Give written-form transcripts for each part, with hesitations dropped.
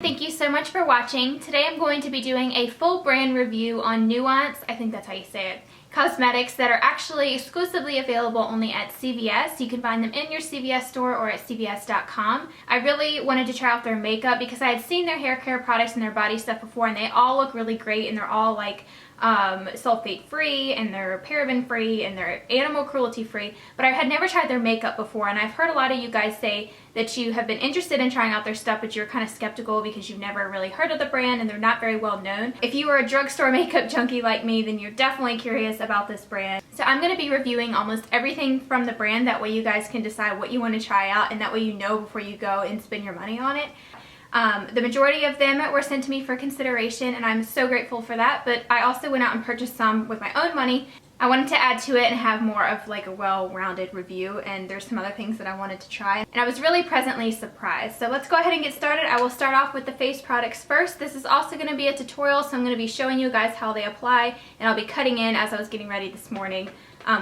Thank you so much for watching. Today I'm going to be doing a full brand review on Nuance, I think that's how you say it, cosmetics that are actually exclusively available only at CVS. You can find them in your CVS store or at cvs.com. I really wanted to try out their makeup because I had seen their hair care products and their body stuff before, and they all look really great, and they're all like sulfate free, and they're paraben free, and they're animal cruelty free, but I had never tried their makeup before, and I've heard a lot of you guys say that you have been interested in trying out their stuff, but you're kind of skeptical because you've never really heard of the brand and they're not very well known. If you are a drugstore makeup junkie like me, then you're definitely curious about this brand. So I'm going to be reviewing almost everything from the brand, that way you guys can decide what you want to try out, and that way you know before you go and spend your money on it. The majority of them were sent to me for consideration, and I'm so grateful for that, but I also went out and purchased some with my own money. I wanted to add to it and have more of like a well-rounded review, and there's some other things that I wanted to try, and I was really pleasantly surprised. So let's go ahead and get started. I will start off with the face products first. This is also going to be a tutorial, so I'm going to be showing you guys how they apply, and I'll be cutting in as I was getting ready this morning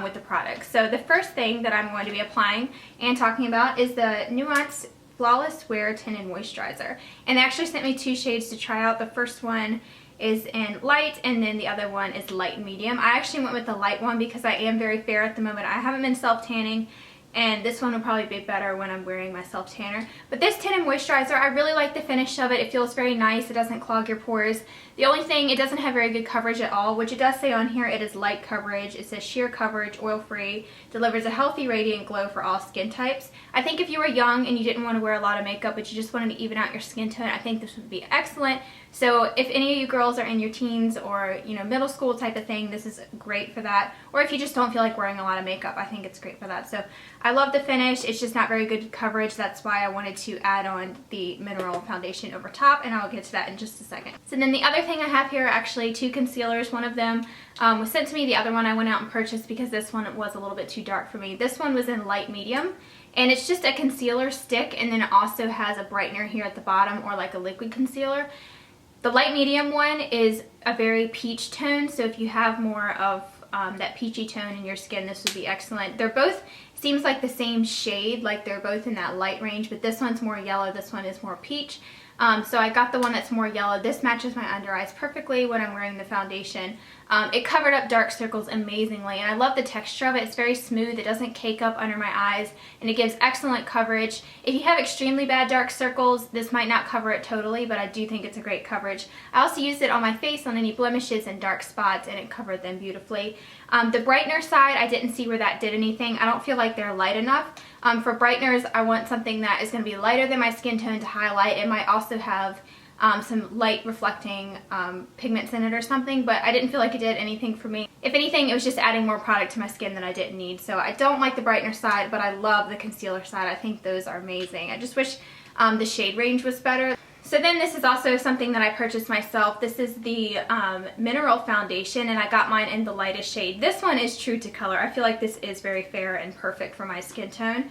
with the products. So the first thing that I'm going to be applying and talking about is the Nuance Flawless Wear Tinted Moisturizer, and they actually sent me two shades to try out. The first one is in light, and then the other one is light and medium. I actually went with the light one because I am very fair at the moment. I haven't been self-tanning, and this one will probably be better when I'm wearing my self-tanner. But this tinted moisturizer, I really like the finish of it. It feels very nice. It doesn't clog your pores. The only thing, it doesn't have very good coverage at all, which it does say on here. It is light coverage. It says sheer coverage, oil-free, delivers a healthy, radiant glow for all skin types. I think if you were young and you didn't want to wear a lot of makeup, but you just wanted to even out your skin tone, I think this would be excellent. So if any of you girls are in your teens or, you know, middle school type of thing, this is great for that. Or if you just don't feel like wearing a lot of makeup, I think it's great for that. So I love the finish. It's just not very good coverage. That's why I wanted to add on the mineral foundation over top, and I'll get to that in just a second. So then the other thing I have here are actually two concealers. One of them was sent to me. The other one I went out and purchased because this one was a little bit too dark for me. This one was in light medium, and it's just a concealer stick, and then it also has a brightener here at the bottom, or like a liquid concealer. The light medium one is a very peach tone, so if you have more of that peachy tone in your skin, this would be excellent. They're both, seems like the same shade, like they're both in that light range, but this one's more yellow, this one is more peach. So I got the one that's more yellow. This matches my under eyes perfectly when I'm wearing the foundation. It covered up dark circles amazingly, and I love the texture of it. It's very smooth. It doesn't cake up under my eyes, and it gives excellent coverage. If you have extremely bad dark circles, this might not cover it totally, but I do think it's a great coverage. I also used it on my face on any blemishes and dark spots, and it covered them beautifully. The brightener side, I didn't see where that did anything. I don't feel like they're light enough. For brighteners, I want something that is going to be lighter than my skin tone to highlight. It might also have some light reflecting pigments in it or something, but I didn't feel like it did anything for me. If anything, it was just adding more product to my skin that I didn't need. So I don't like the brightener side, but I love the concealer side. I think those are amazing. I just wish the shade range was better. So then this is also something that I purchased myself. This is the Mineral Foundation, and I got mine in the lightest shade. This one is true to color. I feel like this is very fair and perfect for my skin tone.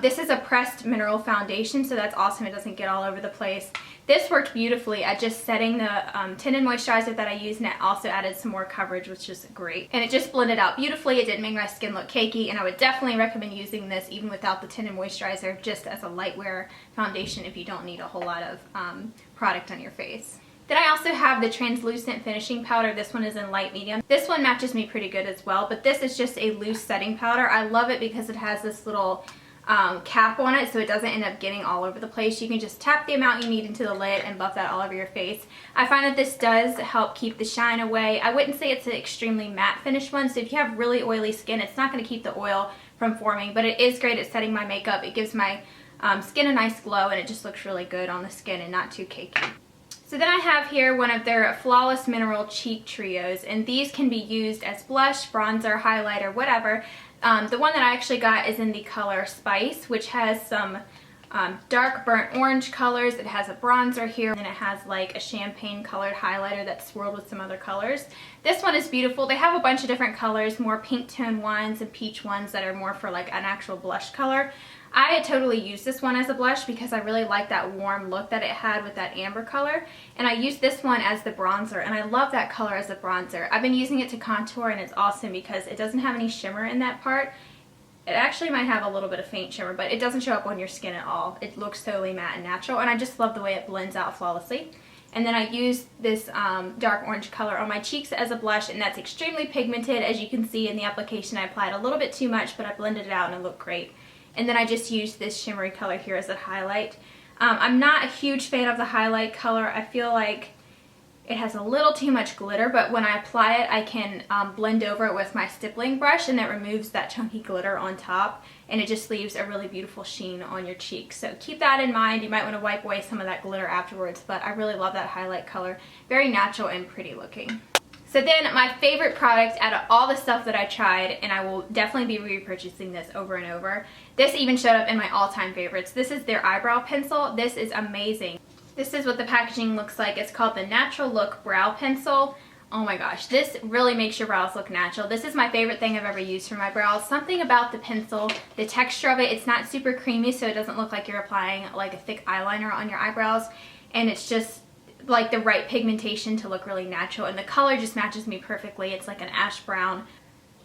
This is a pressed mineral foundation, so that's awesome. It doesn't get all over the place. This worked beautifully at just setting the tinted moisturizer that I used, and it also added some more coverage, which is great. And it just blended out beautifully. It didn't make my skin look cakey, and I would definitely recommend using this even without the tinted moisturizer, just as a light wear foundation if you don't need a whole lot of product on your face. Then I also have the translucent finishing powder. This one is in light medium. This one matches me pretty good as well, but this is just a loose setting powder. I love it because it has this little cap on it, so it doesn't end up getting all over the place. You can just tap the amount you need into the lid and buff that all over your face. I find that this does help keep the shine away. I wouldn't say it's an extremely matte finish one, so if you have really oily skin, it's not going to keep the oil from forming, but it is great at setting my makeup. It gives my skin a nice glow, and it just looks really good on the skin and not too cakey. So then I have here one of their Flawless Mineral Cheek Trios, and these can be used as blush, bronzer, highlighter, whatever. The one that I actually got is in the color Spice, which has some dark burnt orange colors. It has a bronzer here, and then it has like a champagne colored highlighter that's swirled with some other colors. This one is beautiful. They have a bunch of different colors, more pink tone ones and peach ones that are more for like an actual blush color. I had totally used this one as a blush because I really like that warm look that it had with that amber color, and I used this one as the bronzer, and I love that color as a bronzer. I've been using it to contour, and it's awesome because it doesn't have any shimmer in that part. It actually might have a little bit of faint shimmer, but it doesn't show up on your skin at all. It looks totally matte and natural, and I just love the way it blends out flawlessly. And then I used this dark orange color on my cheeks as a blush, and that's extremely pigmented. As you can see in the application, I applied a little bit too much, but I blended it out and it looked great. And then I just used this shimmery color here as a highlight. I'm not a huge fan of the highlight color. I feel like it has a little too much glitter, but when I apply it, I can blend over it with my stippling brush, and that removes that chunky glitter on top, and it just leaves a really beautiful sheen on your cheeks. So keep that in mind. You might want to wipe away some of that glitter afterwards, but I really love that highlight color. Very natural and pretty looking. So then my favorite product out of all the stuff that I tried, and I will definitely be repurchasing this over and over. This even showed up in my all-time favorites. This is their eyebrow pencil. This is amazing. This is what the packaging looks like. It's called the Natural Look Brow Pencil. Oh my gosh, this really makes your brows look natural. This is my favorite thing I've ever used for my brows. Something about the pencil, the texture of it, it's not super creamy, so it doesn't look like you're applying like a thick eyeliner on your eyebrows. And it's just like the right pigmentation to look really natural. And the color just matches me perfectly. It's like an ash brown.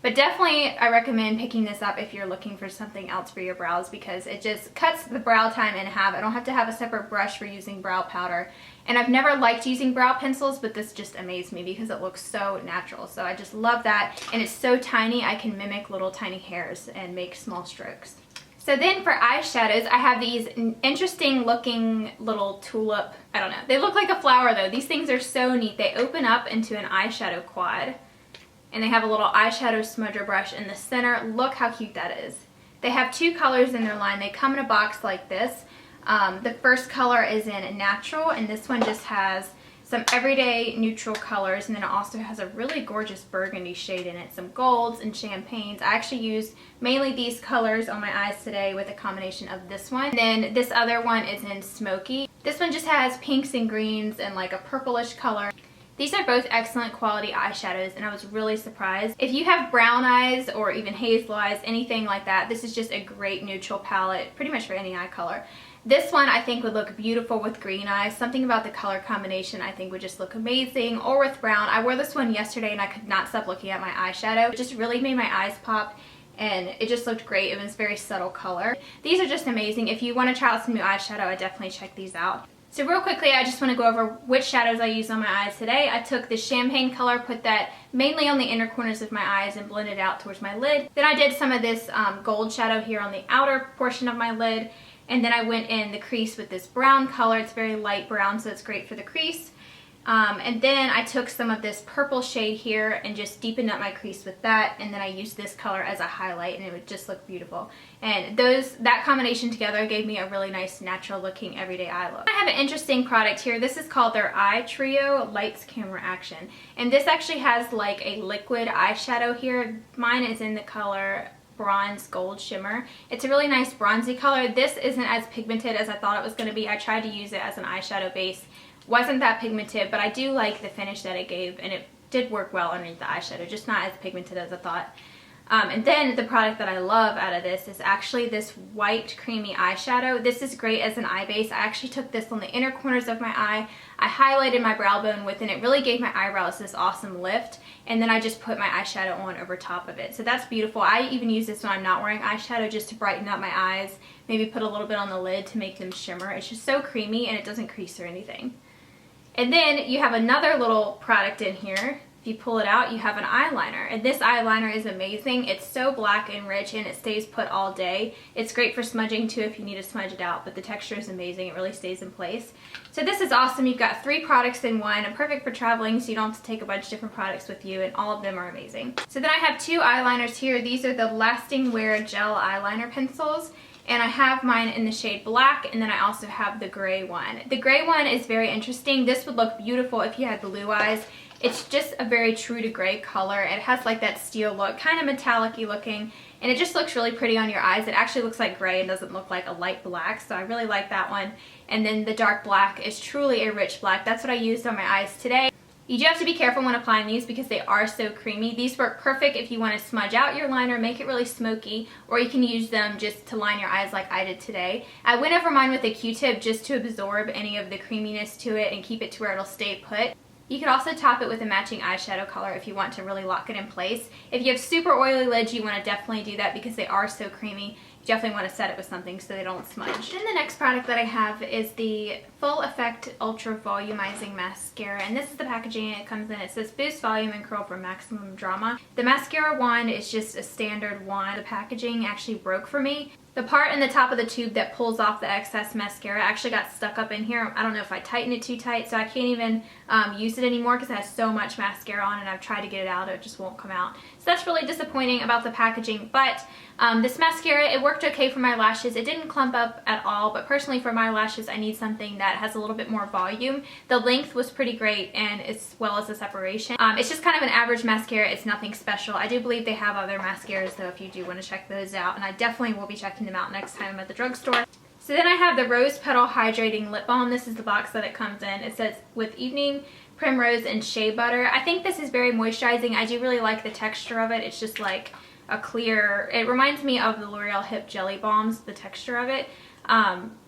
But definitely I recommend picking this up if you're looking for something else for your brows, because it just cuts the brow time in half. I don't have to have a separate brush for using brow powder. And I've never liked using brow pencils, but this just amazed me because it looks so natural. So I just love that. And it's so tiny, I can mimic little tiny hairs and make small strokes. So then for eyeshadows, I have these interesting looking little tulip, I don't know. They look like a flower though. These things are so neat. They open up into an eyeshadow quad. And they have a little eyeshadow smudger brush in the center. Look how cute that is. They have two colors in their line. They come in a box like this. The first color is in natural, and this one just has some everyday neutral colors, and then it also has a really gorgeous burgundy shade in it, some golds and champagnes. I actually used mainly these colors on my eyes today with a combination of this one. And then this other one is in smoky. This one just has pinks and greens and like a purplish color. These are both excellent quality eyeshadows, and I was really surprised. If you have brown eyes or even hazel eyes, anything like that, this is just a great neutral palette, pretty much for any eye color. This one I think would look beautiful with green eyes. Something about the color combination I think would just look amazing, or with brown. I wore this one yesterday and I could not stop looking at my eyeshadow. It just really made my eyes pop, and it just looked great. It was very subtle color. These are just amazing. If you want to try out some new eyeshadow, I definitely check these out. So real quickly, I just want to go over which shadows I used on my eyes today. I took the champagne color, put that mainly on the inner corners of my eyes, and blended it out towards my lid. Then I did some of this gold shadow here on the outer portion of my lid. And then I went in the crease with this brown color. It's very light brown, so it's great for the crease. And then I took some of this purple shade here and just deepened up my crease with that, and then I used this color as a highlight, and it would just look beautiful. And that combination together gave me a really nice natural looking everyday eye look. I have an interesting product here. This is called their Eye Trio Lights Camera Action, and this actually has like a liquid eyeshadow here. Mine is in the color Bronze Gold Shimmer. It's a really nice bronzy color. This isn't as pigmented as I thought it was going to be. I tried to use it as an eyeshadow base. Wasn't that pigmented, but I do like the finish that it gave, and it did work well underneath the eyeshadow, just not as pigmented as I thought. And then the product that I love out of this is actually this white creamy eyeshadow. This is great as an eye base. I actually took this on the inner corners of my eye. I highlighted my brow bone with it, and it really gave my eyebrows this awesome lift. And then I just put my eyeshadow on over top of it. So that's beautiful. I even use this when I'm not wearing eyeshadow, just to brighten up my eyes. Maybe put a little bit on the lid to make them shimmer. It's just so creamy, and it doesn't crease or anything. And then you have another little product in here. If you pull it out, you have an eyeliner, and this eyeliner is amazing. It's so black and rich, and it stays put all day. It's great for smudging too if you need to smudge it out, but the texture is amazing. It really stays in place. So this is awesome. You've got 3 products in one, and perfect for traveling, so you don't have to take a bunch of different products with you, and all of them are amazing. So then I have 2 eyeliners here. These are the Lasting Wear Gel Eyeliner Pencils. And I have mine in the shade black, and then I also have the gray one. The gray one is very interesting. This would look beautiful if you had blue eyes. It's just a very true to gray color. It has like that steel look, kind of metallic-y looking, and it just looks really pretty on your eyes. It actually looks like gray and doesn't look like a light black, so I really like that one. And then the dark black is truly a rich black. That's what I used on my eyes today. You do have to be careful when applying these because they are so creamy. These work perfect if you want to smudge out your liner, make it really smoky, or you can use them just to line your eyes like I did today. I went over mine with a Q-tip just to absorb any of the creaminess to it and keep it to where it'll stay put. You could also top it with a matching eyeshadow color if you want to really lock it in place. If you have super oily lids, you want to definitely do that because they are so creamy. You definitely want to set it with something so they don't smudge. Then the next product that I have is the Full Effect Ultra Volumizing Mascara, and this is the packaging it comes in. It says Boost Volume and Curl for Maximum Drama. The mascara wand is just a standard wand. The packaging actually broke for me. The part in the top of the tube that pulls off the excess mascara actually got stuck up in here. I don't know if I tightened it too tight, so I can't even use it anymore because it has so much mascara on, and I've tried to get it out, it just won't come out. So that's really disappointing about the packaging, but this mascara, it worked okay for my lashes. It didn't clump up at all, but personally for my lashes, I need something that has a little bit more volume. The length was pretty great, and as well as the separation. It's just kind of an average mascara. It's nothing special. I do believe they have other mascaras though if you do want to check those out, and I definitely will be checking them out next time I'm at the drugstore. So then I have the Rose Petal Hydrating Lip Balm. This is the box that it comes in. It says with Evening Primrose and Shea Butter. I think this is very moisturizing. I do really like the texture of it. It's just like a clear, it reminds me of the L'Oreal Hip Jelly Balms, the texture of it.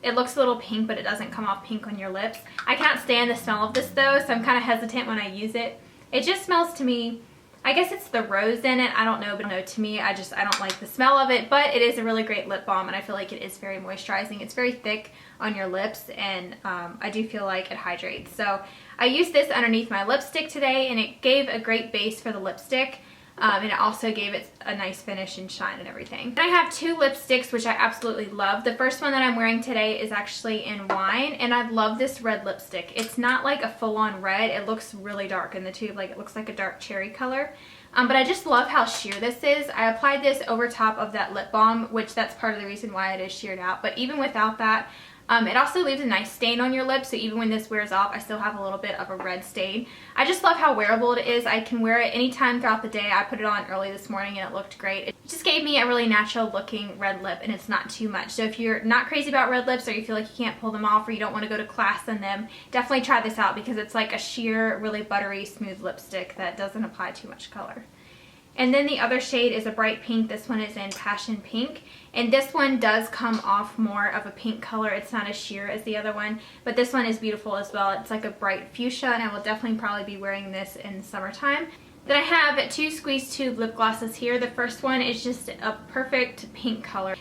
It looks a little pink, but it doesn't come off pink on your lips. I can't stand the smell of this though, so I'm kind of hesitant when I use it. It just smells to me, I guess it's the rose in it, I don't know, but no, to me, I don't like the smell of it, but it is a really great lip balm, and I feel like it is very moisturizing. It's very thick on your lips, and I do feel like it hydrates. So I used this underneath my lipstick today, and it gave a great base for the lipstick. And it also gave it a nice finish and shine and everything. Then I have two lipsticks which I absolutely love. The first one that I'm wearing today is actually in Wine, and I love this red lipstick. It's not like a full-on red. It looks really dark in the tube, like it looks like a dark cherry color. But I just love how sheer this is. I applied this over top of that lip balm, which that's part of the reason why it is sheared out. But even without that, it also leaves a nice stain on your lips, so even when this wears off, I still have a little bit of a red stain. I just love how wearable it is. I can wear it anytime throughout the day. I put it on early this morning and it looked great. It just gave me a really natural looking red lip, and it's not too much. So if you're not crazy about red lips, or you feel like you can't pull them off, or you don't want to go to class in them, definitely try this out because it's like a sheer, really buttery, smooth lipstick that doesn't apply too much color. And then the other shade is a bright pink. This one is in Passion Pink. And this one does come off more of a pink color. It's not as sheer as the other one, but this one is beautiful as well. It's like a bright fuchsia, and I will definitely probably be wearing this in the summertime. Then I have two Squeeze Tube lip glosses here. The first one is just a perfect pink color.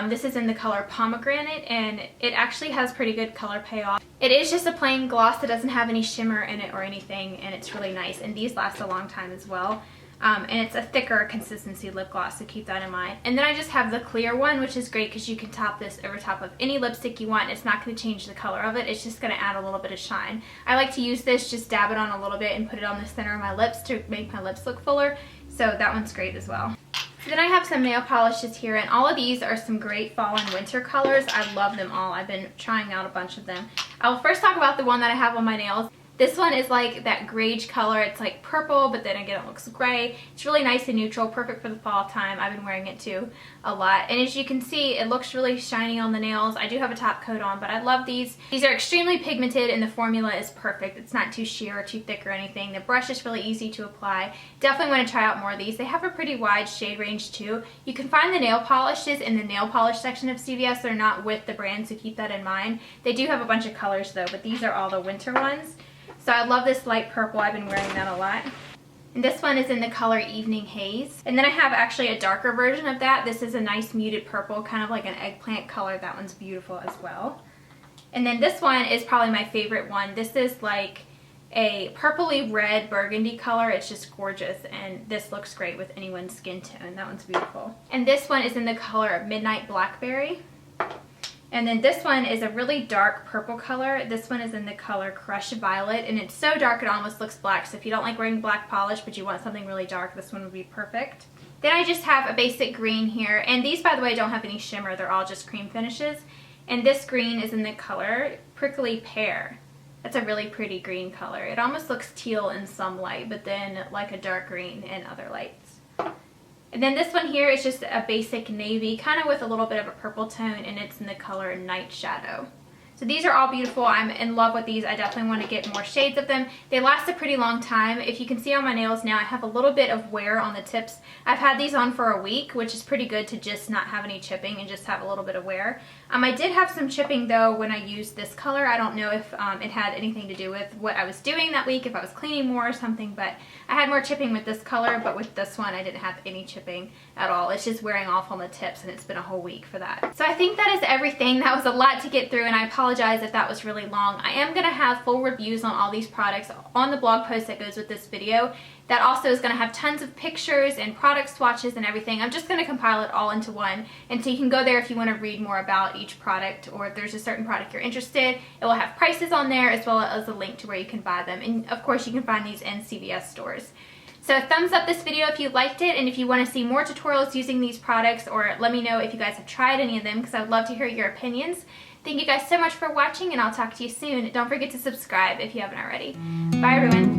This is in the color Pomegranate, and it actually has pretty good color payoff. It is just a plain gloss that doesn't have any shimmer in it or anything, and it's really nice. And these last a long time as well. And it's a thicker consistency lip gloss, so keep that in mind. And then I just have the clear one, which is great because you can top this over top of any lipstick you want. It's not going to change the color of it. It's just going to add a little bit of shine. I like to use this, just dab it on a little bit and put it on the center of my lips to make my lips look fuller. So that one's great as well. So then I have some nail polishes here, and all of these are some great fall and winter colors. I love them all. I've been trying out a bunch of them. I will first talk about the one that I have on my nails. This one is like that greige color. It's like purple, but then again it looks gray. It's really nice and neutral, perfect for the fall time. I've been wearing it too a lot. And as you can see, it looks really shiny on the nails. I do have a top coat on, but I love these. These are extremely pigmented, and the formula is perfect. It's not too sheer or too thick or anything. The brush is really easy to apply. Definitely want to try out more of these. They have a pretty wide shade range too. You can find the nail polishes in the nail polish section of CVS. They're not with the brand, so keep that in mind. They do have a bunch of colors though, but these are all the winter ones. So I love this light purple. I've been wearing that a lot. And this one is in the color Evening Haze. And then I have actually a darker version of that. This is a nice muted purple, kind of like an eggplant color. That one's beautiful as well. And then this one is probably my favorite one. This is like a purpley red burgundy color. It's just gorgeous, and this looks great with anyone's skin tone. That one's beautiful. And this one is in the color Midnight Blackberry. And then this one is a really dark purple color. This one is in the color Crushed Violet, and it's so dark it almost looks black. So if you don't like wearing black polish but you want something really dark, this one would be perfect. Then I just have a basic green here, and these, by the way, don't have any shimmer. They're all just cream finishes. And this green is in the color Prickly Pear. That's a really pretty green color. It almost looks teal in some light, but then like a dark green in other lights. And then this one here is just a basic navy, kind of with a little bit of a purple tone, and it's in the color Night Shadow. So these are all beautiful. I'm in love with these. I definitely want to get more shades of them. They last a pretty long time. If you can see on my nails now, I have a little bit of wear on the tips. I've had these on for a week, which is pretty good to just not have any chipping and just have a little bit of wear. I did have some chipping though when I used this color. I don't know if it had anything to do with what I was doing that week, if I was cleaning more or something, but I had more chipping with this color, but with this one I didn't have any chipping at all. It's just wearing off on the tips, and it's been a whole week for that. So I think that is everything. That was a lot to get through, and I apologize if that was really long. I am going to have full reviews on all these products on the blog post that goes with this video. That also is going to have tons of pictures and product swatches and everything. I'm just going to compile it all into one, and so you can go there if you want to read more about each product, or if there's a certain product you're interested. It will have prices on there as well as a link to where you can buy them, and of course you can find these in CVS stores. So thumbs up this video if you liked it, and if you want to see more tutorials using these products, or let me know if you guys have tried any of them, because I would love to hear your opinions. Thank you guys so much for watching, and I'll talk to you soon. Don't forget to subscribe if you haven't already. Bye everyone.